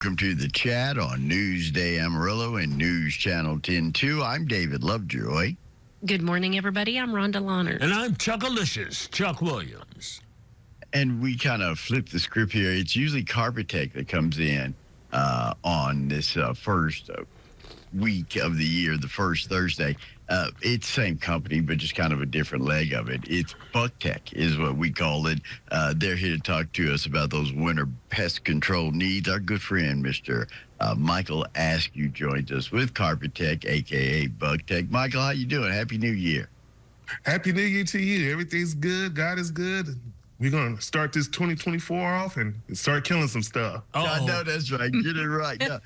Welcome to the chat on Newsday Amarillo and News Channel 10-2. I'm David Lovejoy. Good morning, everybody. I'm Rhonda Lahner. And I'm Chuckalicious, Chuck Williams. And we kind of flip the script here. It's usually Carpet Tech that comes in on this first week of the year, the first Thursday. It's same company, but just kind of a different leg of it. It's Bug Tech is what we call it. They're here to talk to us about those winter pest control needs. Our good friend, Mr. Michael Askew, joins us with Carpet Tech, a.k.a. Bug Tech. Michael, how you doing? Happy New Year. Happy New Year to you. Everything's good. God is good. We're going to start this 2024 off and start killing some stuff. I know that's right. Get it right. Now,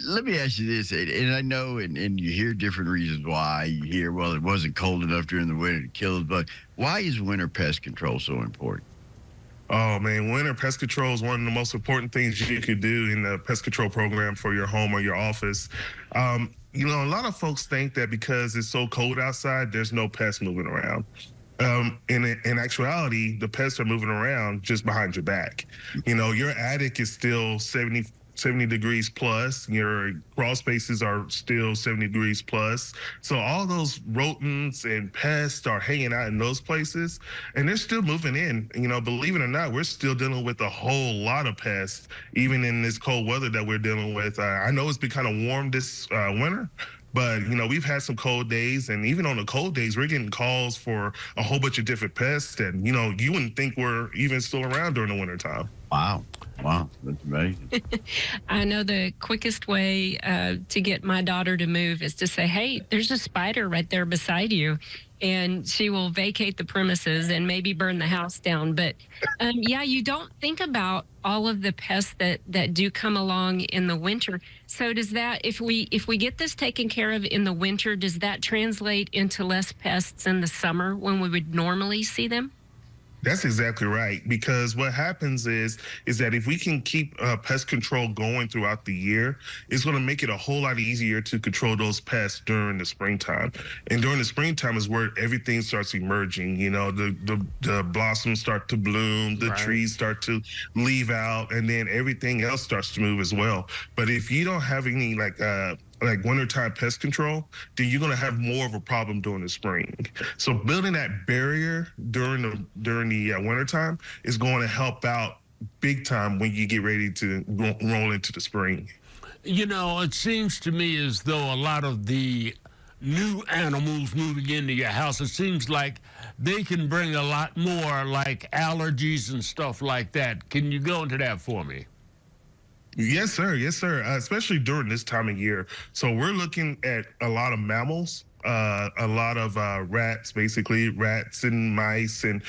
let me ask you this, and I know, and you hear different reasons why. You hear, well, it wasn't cold enough during the winter to kill us, but why is winter pest control so important? Oh, man, winter pest control is one of the most important things you could do in the pest control program for your home or your office. A lot of folks think that because it's so cold outside, there's no pests moving around. In actuality, the pests are moving around just behind your back. Your attic is still 70 degrees plus. Your crawl spaces are still 70 degrees plus. So all those rodents and pests are hanging out in those places, and they're still moving in. Believe it or not, we're still dealing with a whole lot of pests, even in this cold weather that we're dealing with. I know it's been kind of warm this winter, but, we've had some cold days, and even on the cold days, we're getting calls for a whole bunch of different pests, and, you wouldn't think we're even still around during the wintertime. Wow, that's amazing. I know the quickest way to get my daughter to move is to say, hey, there's a spider right there beside you, and she will vacate the premises and maybe burn the house down. But, you don't think about all of the pests that do come along in the winter. So does that, if we get this taken care of in the winter, does that translate into less pests in the summer when we would normally see them? That's exactly right, because what happens is that if we can keep pest control going throughout the year, it's going to make it a whole lot easier to control those pests during the springtime. And during the springtime is where everything starts emerging. The blossoms start to bloom, the trees start to leave out, and then everything else starts to move as well. But if you don't have any like wintertime pest control, then you're going to have more of a problem during the spring. So building that barrier during the wintertime is going to help out big time when you get ready to roll into the spring. It seems to me as though a lot of the new animals moving into your house, it seems like they can bring a lot more like allergies and stuff like that. Can you go into that for me? Yes, sir. Especially during this time of year. So we're looking at a lot of mammals, a lot of rats, basically rats and mice, and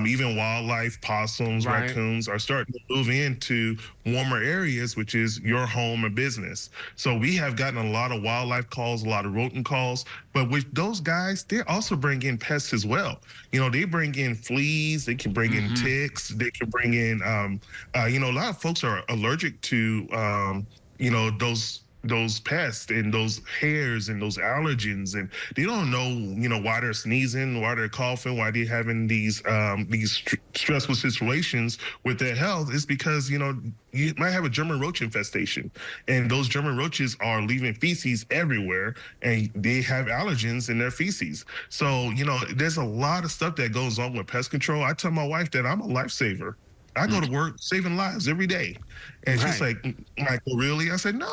even wildlife, possums, raccoons are starting to move into warmer areas, which is your home and business. So we have gotten a lot of wildlife calls, a lot of rodent calls, but with those guys, they also bring in pests as well. They bring in fleas, they can bring in ticks, they can bring in, a lot of folks are allergic to, those pests and those hairs and those allergens, and they don't know, why they're sneezing, why they're coughing, why they're having these stressful situations with their health. Is because, you might have a German roach infestation, and those German roaches are leaving feces everywhere, and they have allergens in their feces. So, there's a lot of stuff that goes on with pest control. I tell my wife that I'm a lifesaver. I go to work saving lives every day. And she's like, Michael, really? I said, no.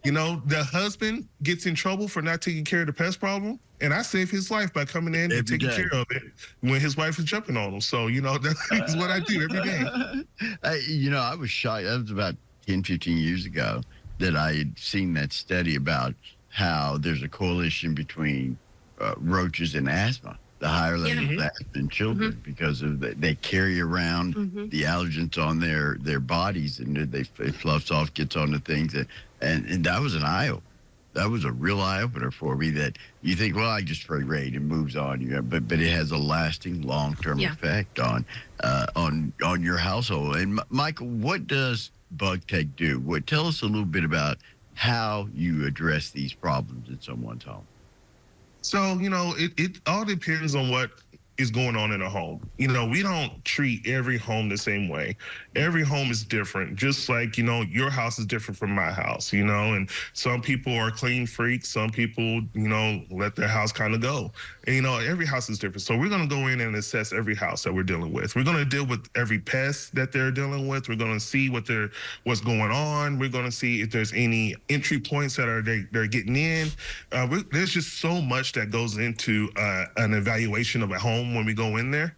The husband gets in trouble for not taking care of the pest problem, and I save his life by coming in and taking care of it when his wife is jumping on him. So, that's what I do every day. I was shocked. That was about 10, 15 years ago that I had seen that study about how there's a correlation between roaches and asthma. The higher level of asthma in children because of they carry around the allergens on their bodies, and it fluffs off, gets onto things, and that was an eye-opener. That was a real eye-opener for me, that you think, well, I just spray raid and moves on, but it has a lasting long-term effect on your household. And Michael, what does Bug Tech do? Tell us a little bit about how you address these problems in someone's home. So, it all depends on what is going on in a home. You know, we don't treat every home the same way. Every home is different, just like, you know, your house is different from my house, you know, and some people are clean freaks. Some people, you know, let their house kind of go. And, you know, every house is different. So we're going to go in and assess every house that we're dealing with. We're going to deal with every pest that they're dealing with. We're going to see what's going on. We're going to see if there's any entry points that they're getting in. There's just so much that goes into an evaluation of a home when we go in there.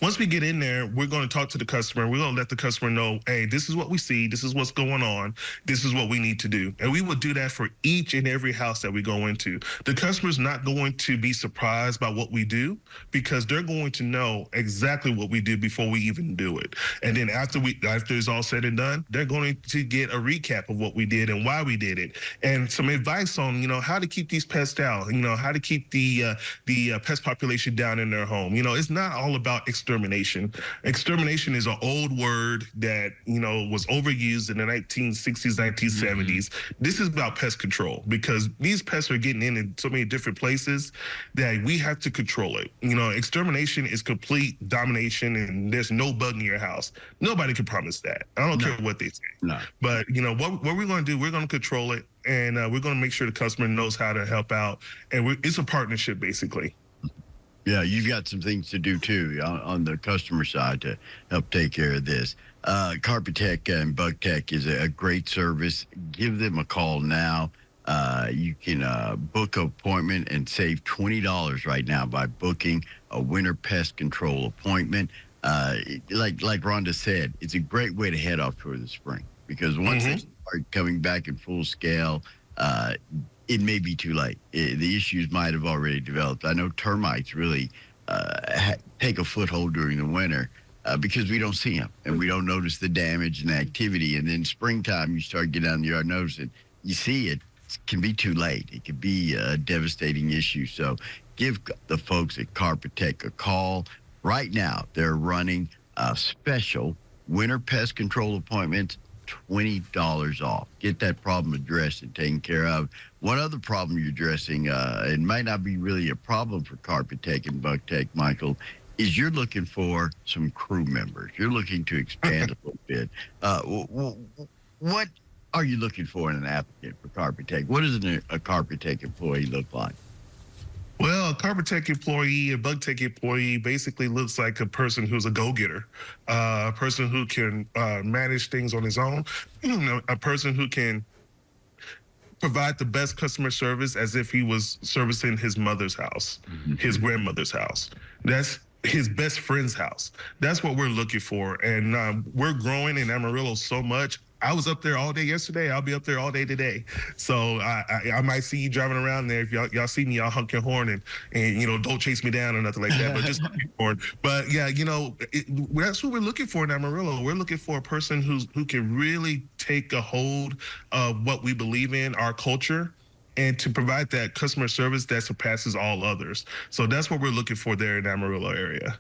Once we get in there, we're going to talk to the customer. We're going to let the customer know, hey, this is what we see. This is what's going on. This is what we need to do. And we will do that for each and every house that we go into. The customer's not going to be surprised by what we do because they're going to know exactly what we do before we even do it. And then after it's all said and done, they're going to get a recap of what we did and why we did it, and some advice on, you know, how to keep these pests out, you know, how to keep the pest population down in their home. You know, it's not all about extermination. Extermination is an old word that, you know, was overused in the 1960s, 1970s. This is about pest control because these pests are getting in so many different places that we have to control it. You know, extermination is complete domination and there's no bug in your house. Nobody can promise that. I don't care what they say. No. But, you know, what we're going to do, we're going to control it, and we're going to make sure the customer knows how to help out. And it's a partnership, basically. Yeah, you've got some things to do too on the customer side to help take care of this. Carpet Tech and Bug Tech is a great service. Give them a call now. You can book an appointment and save $20 right now by booking a winter pest control appointment. Like Rhonda said, it's a great way to head off toward the spring because once they start coming back in full scale, it may be too late. The issues might have already developed. I know termites really take a foothold during the winter because we don't see them and we don't notice the damage and activity. And then springtime, you start getting out in the yard, noticing you see it. It can be too late. It could be a devastating issue. So give the folks at Carpet Tech a call right now. They're running a special winter pest control appointments. $20 off. Get that problem addressed and taken care of. One other problem you're addressing, it might not be really a problem for Carpet Tech and Bug Tech, Michael, is you're looking for some crew members. You're looking to expand a little bit. What are you looking for in an applicant for Carpet Tech? What does a Carpet Tech employee look like? Well, a Carpet Tech employee, a Bug Tech employee basically looks like a person who's a go-getter, a person who can manage things on his own, a person who can provide the best customer service as if he was servicing his mother's house, his grandmother's house. That's his best friend's house. That's what we're looking for. And we're growing in Amarillo so much. I was up there all day yesterday. I'll be up there all day today. So I might see you driving around there. If y'all see me, y'all honk your horn and you know, don't chase me down or nothing like that. But just honk your horn. But yeah, you know, that's what we're looking for in Amarillo. We're looking for a person who can really take a hold of what we believe in, our culture, and to provide that customer service that surpasses all others. So that's what we're looking for there in the Amarillo area.